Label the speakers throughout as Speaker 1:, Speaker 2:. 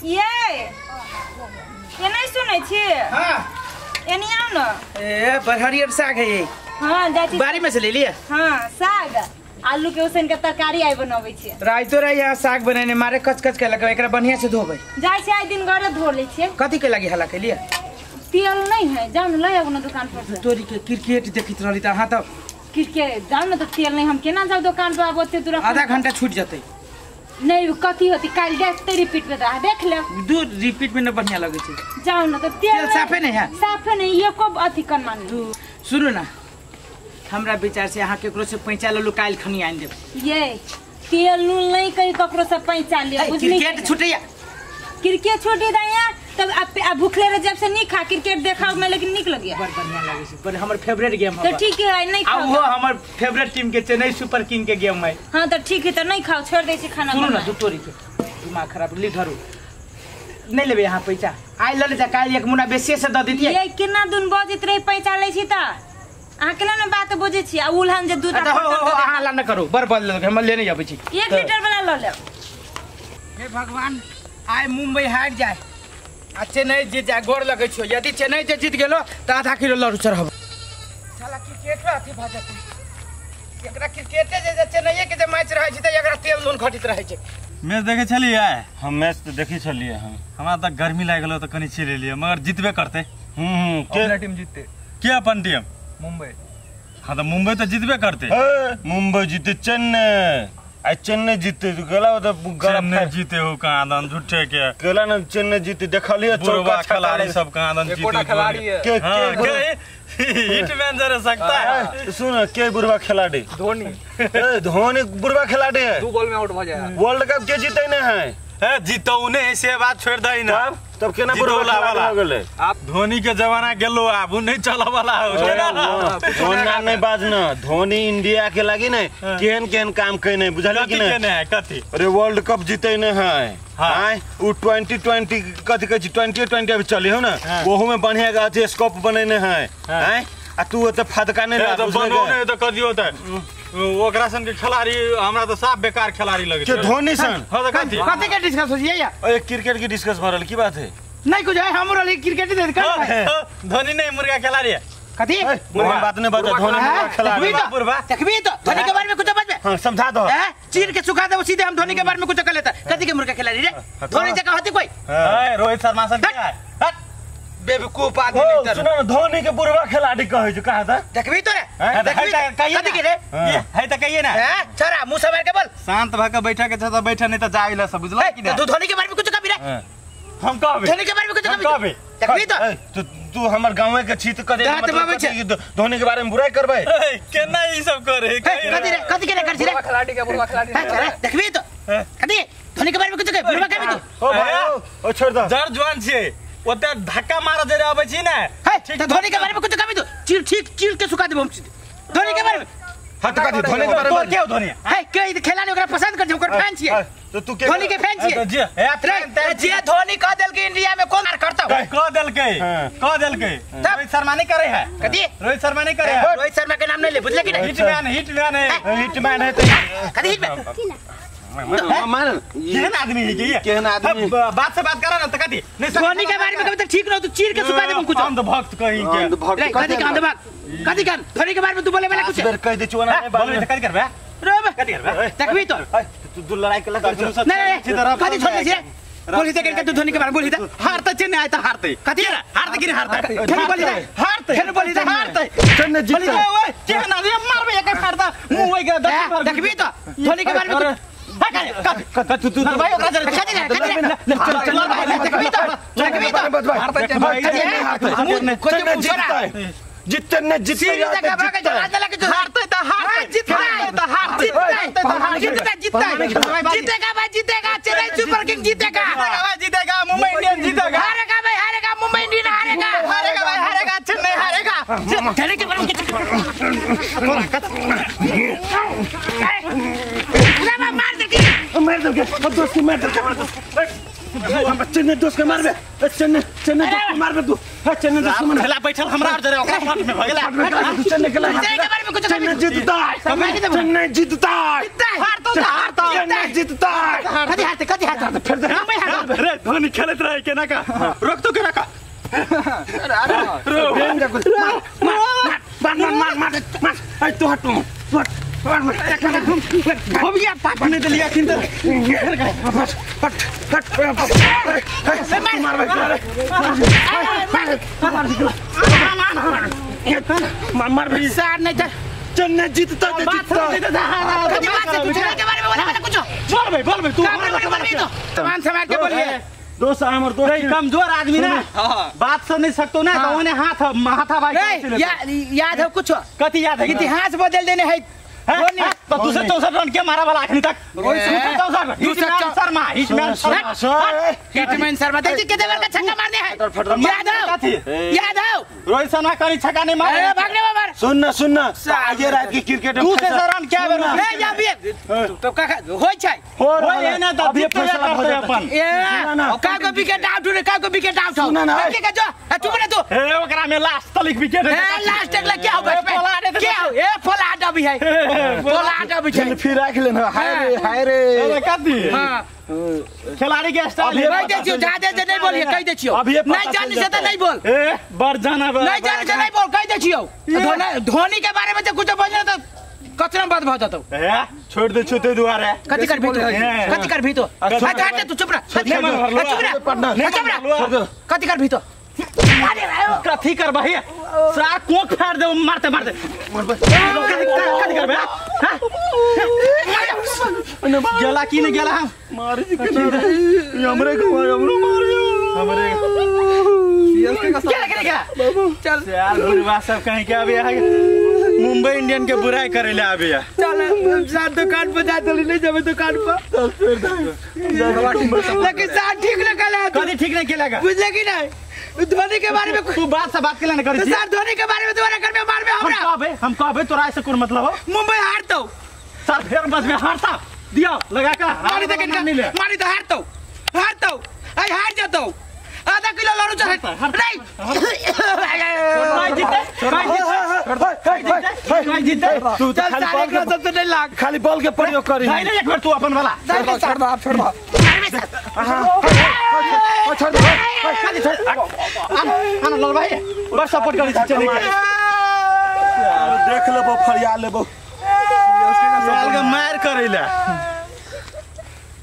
Speaker 1: ये नहीं सुनै छी।
Speaker 2: हां
Speaker 1: एनी आओ न।
Speaker 2: ए बरहरियर साग है ये।
Speaker 1: हां जाची
Speaker 2: बारी में से ले लिया।
Speaker 1: हां साग आलू के उसन के तरकारी आई बनावे छी।
Speaker 2: राइतो रे यहाँ साग बनेने मारे कच के लगे एकरा बढ़िया से धोबै।
Speaker 1: जाय से आई दिन घरे धो ले छी।
Speaker 2: कथि के लगी हला के लिए?
Speaker 1: तेल नहीं है जाओ न ले आबो न दुकान पर से।
Speaker 2: तोरी के क्रिकेट देखित रहली त हां त
Speaker 1: क्रिकेट जाओ न त तेल नहीं हम केना जाओ दुकान पर अब ओते दूर
Speaker 2: आधा घंटा छूट जतै।
Speaker 1: नहीं कथी होती काल देखते रिपीट में रहा देख ले।
Speaker 2: दू रिपीट में न बढ़िया लगे छै।
Speaker 1: जाओ न त तेल
Speaker 2: साफे नहीं है।
Speaker 1: साफे नहीं ये को अथि कर मान
Speaker 2: सुनो ना हमरा विचार से अहाँ केकरो से पैसा ललु काल खनी आइन देब।
Speaker 1: ये तेल नून नहीं कहीं ककरो से पैसा ले बुझली।
Speaker 2: क्रिकेट छुटैया
Speaker 1: क्रिकेट छोटी दाया तब आप भूखले रह जब से नहीं खा क्रिकेट देखा में लेकिन निक लगिया
Speaker 2: बड़ बढ़िया लागे छै पर हमर फेवरेट गेम है।
Speaker 1: तो ठीक है नहीं खाओ।
Speaker 2: वो हमर फेवरेट टीम के चेन्नई सुपर किंग के गेम है।
Speaker 1: हां तो ठीक है तो नहीं खाओ छोड़ दे छी खाना।
Speaker 2: सुनो ना दुतोरी के दिमाग खराब ली धरू नहीं लेबे यहाँ पैसा आई ल ले जा काल एक मुना बेसी से द दितिए।
Speaker 1: ये कितना दिन बजित रही पैसा ले छी त आ केना न बात बुझे छी आ उलहन जे दूध
Speaker 2: अहाँ ला न करू बर बदल हम लेने जाबै छी
Speaker 1: 1 लीटर वाला ल ले।
Speaker 2: हे भगवान आइ मुंबई हार जाए आ चेन्नई जीत जाए गोर लगे छो। यदि चेन्नई जे जीत गेलो त आधा किलो लड़ू चढ़ब। साला क्रिकेट अथी भ जतै एकरा क्रिकेटे जे चेन्नई के जे मैच रहै छै त एकरा तेल नून घटित रहै छै।
Speaker 3: मैच देखे छलिए हम मैच तो देखी छलिए हम हमरा त गर्मी लाग गेलो त कनी छिले लिए मगर जीतबे करते।
Speaker 4: के टीम जीतते
Speaker 3: के अपन टीम
Speaker 4: मुंबई।
Speaker 3: हां तो मुंबई तो जीतबे करते।
Speaker 5: मुंबई जीते चेन्नई आ चेन्नई जीते गला तो
Speaker 3: चेन्नई जीते हो कहां दन झूठे के
Speaker 5: गला न चेन्नई जीते देखलिए चौका
Speaker 3: खिलाड़ी सब कहां दन जीते
Speaker 4: कोटा खिलाड़ी है
Speaker 5: के
Speaker 3: हिटमैन जरा सकता है।
Speaker 5: सुन के बुरवा खिलाड़ी
Speaker 4: धोनी।
Speaker 5: धोनी बुरवा खिलाड़ी है
Speaker 4: 2 बॉल में आउट हो जाए।
Speaker 5: वर्ल्ड कप के जीते न है
Speaker 3: जीतौने से बात छोड़ दई ना
Speaker 5: तब केना बुरवा वाला हो गेले।
Speaker 3: आप धोनी के जमाना गेलो अब नहीं चला वाला हो
Speaker 5: धोनी नहीं बाजना धोनी इंडिया के लागी नहीं केहन केहन काम कइने बुझल कि नहीं
Speaker 3: कथि
Speaker 5: अरे वर्ल्ड कप जीते न है हां उ 2020 कथि कह 2020 अभी चली हो ना ओहू में बढ़िया का अथी स्कोप बनेने है हैं आ तू त फदका नहीं ला
Speaker 3: बनौने त कथि होता ओकरा सन के खिलाड़ी हमरा तो साफ बेकार खिलाड़ी लगे
Speaker 5: के धोनी सन।
Speaker 3: हां तो कथि
Speaker 2: के डिस्कस होइए या
Speaker 5: ए क्रिकेट की डिस्कस भरल की बात है
Speaker 2: नहीं कुछ है हमरो लिए क्रिकेट दे कर
Speaker 3: धोनी नहीं मुर्गा खिलाड़ी है
Speaker 2: कथि
Speaker 5: मुर्गा बात नहीं बता धोनी मुर्गा खिलाड़ी
Speaker 3: बुरबा
Speaker 2: देखबी तो धोनी के बारे में कुछ बता।
Speaker 5: हां समझा दो
Speaker 2: चीर के सुखा दे सीधे हम धोनी के बारे में कुछ कर लेता कथि के मुर्गा खिलाड़ी रे धोनी जगह होती कोई
Speaker 3: रोहित शर्मा सन क्या है
Speaker 2: बेवकूफ आदमी नहीं तर
Speaker 5: सुनो धोनी के बुरवा खिलाड़ी कहे जो कहा था
Speaker 2: देखबी तो रे देखबी कथि के रे
Speaker 3: है त कहिए ना
Speaker 2: छोरा मुंह संभाल के बोल
Speaker 3: शांत भ के बैठा के छ त बैठा नहीं त जाइला सब बुझला कि
Speaker 2: तू धोनी के बारे में कुछ कभी रे
Speaker 3: हम कहबे
Speaker 2: धोनी के बारे में कुछ कभी देखबी तो
Speaker 5: तू हमर गांव के छी त कदे मतलब धोनी के बारे में बुराई करबे
Speaker 3: केना ई सब करे
Speaker 2: कथि के रे कर छी रे
Speaker 4: खिलाड़ी के बुरवा खिलाड़ी
Speaker 2: देखबी तो कथि धोनी के बारे में कुछ कभी बुरवा कभी तू
Speaker 5: ओ भाई ओ छोड़ दो
Speaker 3: जड़ जवान छे ओते धक्का मार दे आबै छी ना
Speaker 2: ठीक धोनी के बारे में कुछ कभी तू चीर के सुखा देबो हम धोनी के बारे में
Speaker 5: हां तो कथि धोनी के बारे में
Speaker 3: क्या धोनी
Speaker 2: है के खिलाड़ी ओकरा पसंद कर जे ओकर फैन छिए
Speaker 5: तो तू के
Speaker 2: धोनी के फैन छिए जे धोनी कह देल के इंडिया में कौन करता हो
Speaker 3: कह देल के रोहित शर्मा नहीं करे है
Speaker 2: कथि
Speaker 3: रोहित शर्मा नहीं करे है
Speaker 2: रोहित शर्मा के नाम नहीं ले बुझले कि नहीं
Speaker 5: हिटमैन है तो
Speaker 2: कथि हिटमैन
Speaker 5: मान
Speaker 3: केहन आदमी है ये
Speaker 5: केहन आदमी
Speaker 3: बात से बात करा ना त कथि
Speaker 2: धोनी के बारे में कभी तक ठीक रहो तू चीर के सुखा दे कुछ
Speaker 3: अंध भक्त कहीं के
Speaker 2: कथि का अंध भक्त कथि का धोनी के बारे में तू बोले वाला कुछ
Speaker 5: कह दे चुना नहीं
Speaker 3: बोले त कथि करबे कथि करबे
Speaker 2: देखबी तो
Speaker 5: तू लड़ाई के लगा
Speaker 2: नहीं कथि छोड़ दे बोली दे के तू धोनी के बारे में बोली दे हारता चेन्नई आया हारते कथि हारते कि हारता धोनी बोली दे हारते
Speaker 5: चेन्नई जीतता
Speaker 2: केहन आदमी मारबे एक हारता मुंह होई के देखबी तो धोनी के बारे में तू भाई ओकरा जरा
Speaker 5: जीतते न जीतते
Speaker 2: जीतेगा चेन्नई सुपर किंग जीतेगा
Speaker 3: मुंबई इंडियंस जीतेगा
Speaker 2: हारेगा भाई हारेगा मुंबई इंडियंस हारेगा भाई हारेगा चेन्नई हारेगा चेन्नई के बारे में मार दे दोस्त की मार दे
Speaker 5: चेन्नई दोस्त के मारबे चेन्नई दोस्त के मारबे तू चेन्नई दोस्त के
Speaker 3: खेला बैठल हमरा और जरे ओकरा फ्रंट में भगला
Speaker 5: चेन्नई के चेन्नई जीतता चेन्नई जीतता हार तो चेन्नई जीतता
Speaker 2: कति हाथ
Speaker 5: फिर दे
Speaker 3: रे धोनी खेलत रहे केना का रोक तो केना का
Speaker 5: मार आई तो हट
Speaker 2: भैया पाप ने तो लिया किंतु
Speaker 5: मार भाई
Speaker 2: सार नहीं था
Speaker 5: चेन्नई जीतता
Speaker 3: बोल भाई तू
Speaker 2: सामान समाज के बोलिए
Speaker 5: दोस्त हमर दोस्त
Speaker 3: कमजोर आदमी ना बात सुन नहीं सकतो ना तो उन्हें हाथा भाई
Speaker 2: याद है कुछ
Speaker 3: कथी याद है
Speaker 2: इतिहास बदल देने है
Speaker 3: तो दूसरे 64 रन के मारा वाला आखिरी तक शर्मा
Speaker 2: हिटमैन शर्मा देखिए कितने बार का छक्का मारने हैं याद हो
Speaker 3: रोहित शर्मा कहीं छक्का नहीं मारे
Speaker 2: भागने बाबर
Speaker 5: सुन आगे रात की क्रिकेट
Speaker 3: दूसरे रन क्या बेरो
Speaker 2: ए जा भी तो का होय छै
Speaker 3: होय ना तो अभी फैसला हो अपन
Speaker 2: ए का को विकेट आउट हो के का जो चुप रे तू
Speaker 3: ए ओकरा में लास्ट तक विकेट
Speaker 2: ए लास्ट तक क्या हो क्या हो ए फलाट अभी है फलाट अभी है
Speaker 5: फिर रख लेना हाय रे
Speaker 3: अरे कदी
Speaker 2: हां
Speaker 3: खिलाड़ी के स्टाइल
Speaker 2: नहीं देखियो ज्यादा से नहीं बोलिए कह देछियो नहीं जाने से तो नहीं बोल
Speaker 3: ए बर जाना
Speaker 2: नहीं जाने से नहीं बोल कह देछियो धोनी के बारे में तो कुछ बोलना तो कचरा बात भ जातो
Speaker 3: छोड़ दे छुते दुआरे
Speaker 2: कथि कर भी तो हट तू चुप रह कथि कर भी तो
Speaker 3: कथी कर भाई सारा कोक फाड़ दे मारते कथी कर बे गेला की नहीं गेला हम
Speaker 5: मारे हमरे को हमरे
Speaker 2: क्या करेगा
Speaker 3: चल यार बुढ़वा सब कहीं के अभी मुंबई इंडियन के बुराई करे ले अभी
Speaker 2: चल साथ दुकान पर जा चली नहीं जावे दुकान पर लेकिन साथ ठीक न कला
Speaker 3: कथी ठीक नहीं केलेगा
Speaker 2: बुझले कि नहीं धोनी के बारे में
Speaker 3: तू बात से बात के लिए करी
Speaker 2: सर धोनी के बारे में तुम्हारा घर में मार में हमरा
Speaker 3: हम कहबे तोरा ऐसे कोन मतलब हो
Speaker 2: मुंबई हारतो
Speaker 3: सर फिर बस में हारता दियो लगा का
Speaker 2: मारी तो हारतो आई हार जातो आधा किलो लड़ू चाहता
Speaker 3: नहीं जीते
Speaker 5: तू खाली बॉल के प्रयोग करी
Speaker 3: नहीं एक बार तू अपन वाला
Speaker 5: छोड़ दो
Speaker 3: आना लाल भाई बस सपोर्ट करी चले
Speaker 5: देख लेबो फरिया लेबो
Speaker 3: साल के मार करेला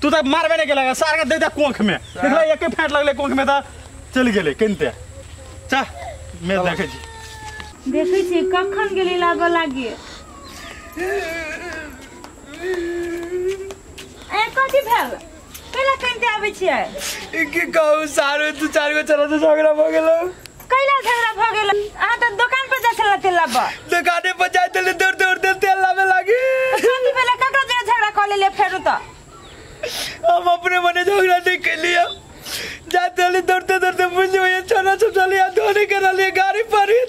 Speaker 3: तू तो मारबे नहीं केला सार के दे दे कोंख में देखला एके फाट लगले कोंख में त चल गेले केनते चा मैं देखे छी
Speaker 1: कखन गेली लागो लागी ए कथी भेल कैला केनते आबै छियै
Speaker 2: की कहू सारो दू चार गो चला तो झगड़ा भ गेलो
Speaker 1: कैला झगड़ा भ गेल अहाँ त दुकान पर जा छला तेल लाबा
Speaker 2: दुकाने पर जाय तेल दौड़ तेल लावे लागी
Speaker 1: कथी भेल ककरो जे झगड़ा क लेले फेरु त
Speaker 2: हम अपने मने झगड़ा नहीं कर लिया जाते दौड़ते बुझ ये छोरा सब चले धोनी के लिए गाड़ी पड़ी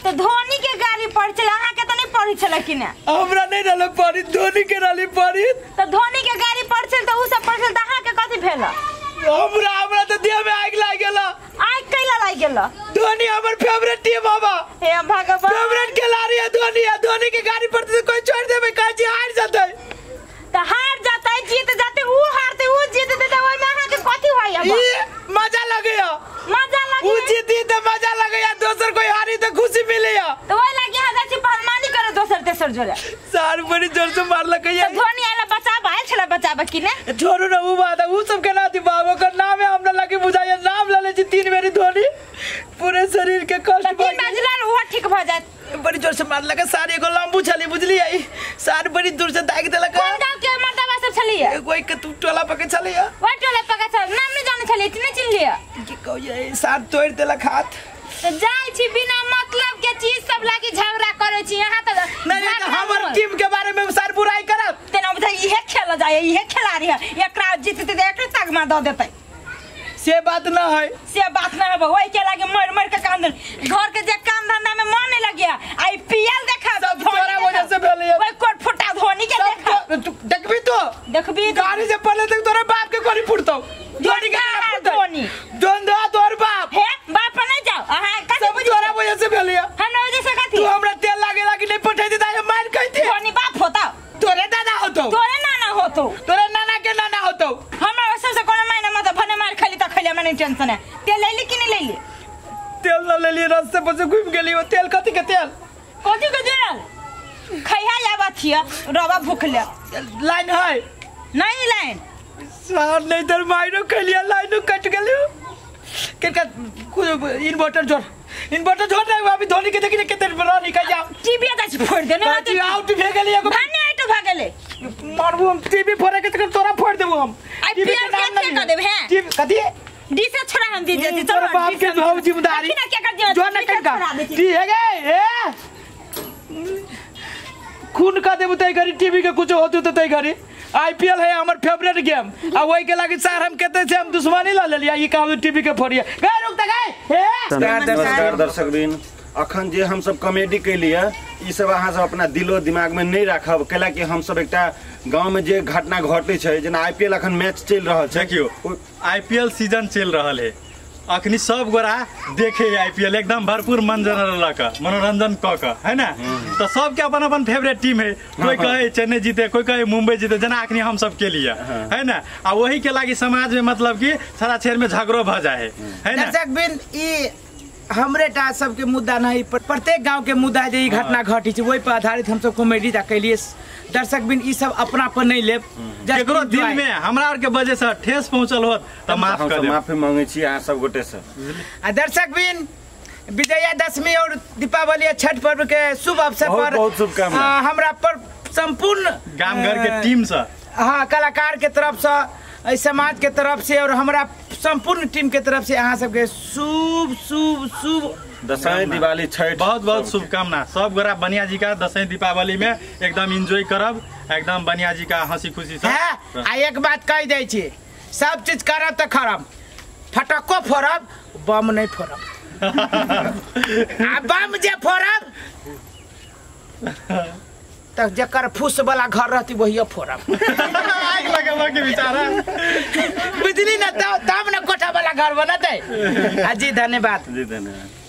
Speaker 1: तो धोनी के गाड़ी पर चला अहाँ के त नहीं पड़ी छला कि ना
Speaker 2: हमरा नहीं रहल पड़ी धोनी के लिए पड़ी
Speaker 1: तो धोनी के गाड़ी पर चल तो उ सब पर चल त अहाँ के कथी भेल
Speaker 2: हमरा तो देह में आग लाग गेला
Speaker 1: आग कैला लाग गेल
Speaker 2: धोनी हमर फेवरेट टीम बाबा
Speaker 1: हे भगवान
Speaker 2: फेवरेट खिलाड़ी है धोनी के गाड़ी पर तो कोई छोड़ देबे काजी हार जाते
Speaker 1: त हार जाता है जीत जाते उ हारते उ जीत देते ओइ में अहाँ के कथी होय अब
Speaker 2: मजा लगेया
Speaker 1: उ
Speaker 2: जीती तो मजा लगेया दोसर कोई हारी तो खुशी मिलेया
Speaker 1: तो ओइ लागी अहाँ जाची पहलवानी करे दोसर तेसर जोरे
Speaker 2: सार बड़ी जोर से मार लगेया
Speaker 1: तो धोनी आला बचाबा आइल छला बचाबा कि ने
Speaker 2: छोड़ू ना उ बात उ सब के नाती बाबा का नाम है हमरा लगे बुझाया नाम ले जी 3 बेरी धोनी पूरे शरीर के कष्ट
Speaker 1: तीन बाजला वो ठीक भ जात
Speaker 2: बड़ी जोर से मार लगा सारे को लंबू छली बुझली आई सार बड़ी दूर से दाग देला
Speaker 1: कौन गांव के मर्दबा सब छलिए
Speaker 2: कोई के तू टोला पके चले या
Speaker 1: वो टोला पका छ नाम नहीं जाने छलिए इतने चिन लिया
Speaker 2: की कहू ये सार तोड़ देला खात
Speaker 1: तो जाय छी बिना मतलब के चीज सब लागी झगड़ा करे छी यहां त
Speaker 2: नहीं तो हमर टीम के बारे में सार बुराई करत
Speaker 1: तेना बुझा इहे खेल जाय इहे खिलाड़ी है एकरा जीतते त एकरे तगमा द देतै
Speaker 2: से बात ना है
Speaker 1: ओइ के लागे मर के काम घर के जे काम धंधा में मन नहीं लगिया आईपीएल देखा
Speaker 2: सब तोरा वजह से भेल है
Speaker 1: ओए कोट फुटा धोनी के देखा
Speaker 2: देखबी तो
Speaker 1: देखबी
Speaker 2: गाड़ी से पहले तक तोरे बाप के कोनी फुटतो धोनी के
Speaker 1: धोनी
Speaker 2: जोन दो तोर बाप
Speaker 1: हे बाप नहीं जाओ हां का
Speaker 2: सब तोरा वजह से भेल है
Speaker 1: हम वजह से कथी
Speaker 2: तू हमरा तेल लागेला कि नहीं पठै दे ताके मार कहती
Speaker 1: धोनी बाप होता
Speaker 2: तोरे दादा होतो
Speaker 1: तोरे नाना होतो
Speaker 2: तोरे नाना के नाना होतो
Speaker 1: हमरा सबसे कोनो मायना मत भने मार खाली त खाली मैंने टेंशन है तेल ले ली कि नहीं ले ली
Speaker 2: तेल न ले लिए रास्ते पर से घूम गेली वो तेल कथी के तेल
Speaker 1: खैहा या बाथिया रवा भूख ले
Speaker 2: लाइन है
Speaker 1: नहीं लाइन
Speaker 2: सार नहीं तर माइनो खलिया लाइनो कट गेली केका इन्वर्टर जोड़ नहीं अभी धोनी के देखि केते बड़ा निकल जा
Speaker 1: टीवी का फोड़ देने
Speaker 2: बाजी आउट भे गेली एगो
Speaker 1: भाने आइटो भागेले
Speaker 2: मारबो हम टीवी फोड़े के तोरा फोड़ देबो हम
Speaker 1: टीवी के नाम नहीं कर देबे हैं
Speaker 2: टीवी कथी
Speaker 1: डी से छोड़ा हम दी देती
Speaker 2: तोर बाप के भाव जिम्मेदारी
Speaker 1: क्या कर दिया
Speaker 2: जो न कर टी है गे ए खून का देबो तई घरी टीवी के कुछ होतु त तई घरी आईपीएल है हमर फेवरेट गेम आ वही के लागी सार हम कहते से हम दुश्मनी ला लेलिया ई काम टीवी के फोड़िया गए रुक त गए
Speaker 5: नमस्कार दर्शक बिन अखन जे हम सब कॉमेडी कैलिए ई सब अहाँ सब अपना दिलो दिमाग में नहीं राखब कैला कि हम सब एकटा गांव में जे घटना घटे छै जेना आईपीएल अखन मैच चल रहल छै
Speaker 3: देखियो आईपीएल सीजन चल रहल है अखनी सब गोरा देखे आईपीएल एकदम भरपूर मनोरंजन क है ना तो सबके अपन अपन फेवरेट टीम है कोई कहे चेन्नई जीते कोई कहे मुंबई जीते जना अखनी हम सब के लिए है ना आ वही के लागी समाज में मतलब कि सारा शहर में झगड़ो भ जाए है ना
Speaker 2: दर्शक बिन ई हमरे टा सबके मुद्दा नहीं प्रत्येक गांव के मुद्दा जे घटना घटी छै वही पर आधारित हम सब कॉमेडी दा कैलिए दर्शक बिन ई सब अपना पर नहीं लेब
Speaker 3: केकरो दिल में हमरा और के वजह से ठेस पहुंचल होत त माफ कर दे
Speaker 5: माफी मांगे छी अहाँ सब गोटे से
Speaker 2: आ दर्शक बिन विजयादशमी और दीपावली छठ पर्व के शुभ अवसर पर
Speaker 5: बहुत शुभकामना
Speaker 2: हमरा पर संपूर्ण
Speaker 3: गांव घर के टीम से
Speaker 2: हाँ कलाकार के तरफ से समाज के तरफ से और हमरा संपूर्ण टीम के तरफ से अहाँ सबके शुभ शुभ शुभ
Speaker 5: दशहरा दिवाली छठ
Speaker 3: बहुत बहुत शुभकामना सब गोरा बनिया जी का दशहरा दीपावली में एकदम एंजॉय करब एकदम बनिया जी का हंसी खुशी से
Speaker 2: आ एक बात कह दै छी सब चीज करब त खरब फटक्को फोड़ब बम नहीं फोड़ब आ बम जे फोड़ब तक जकर फूस वाला घर रहती वही फोड़ब
Speaker 3: आग लगावा के बेचारा
Speaker 2: बुझली ना तब ना कोठा वाला घर बनते जी धन्यवाद
Speaker 5: जी धन्यवाद।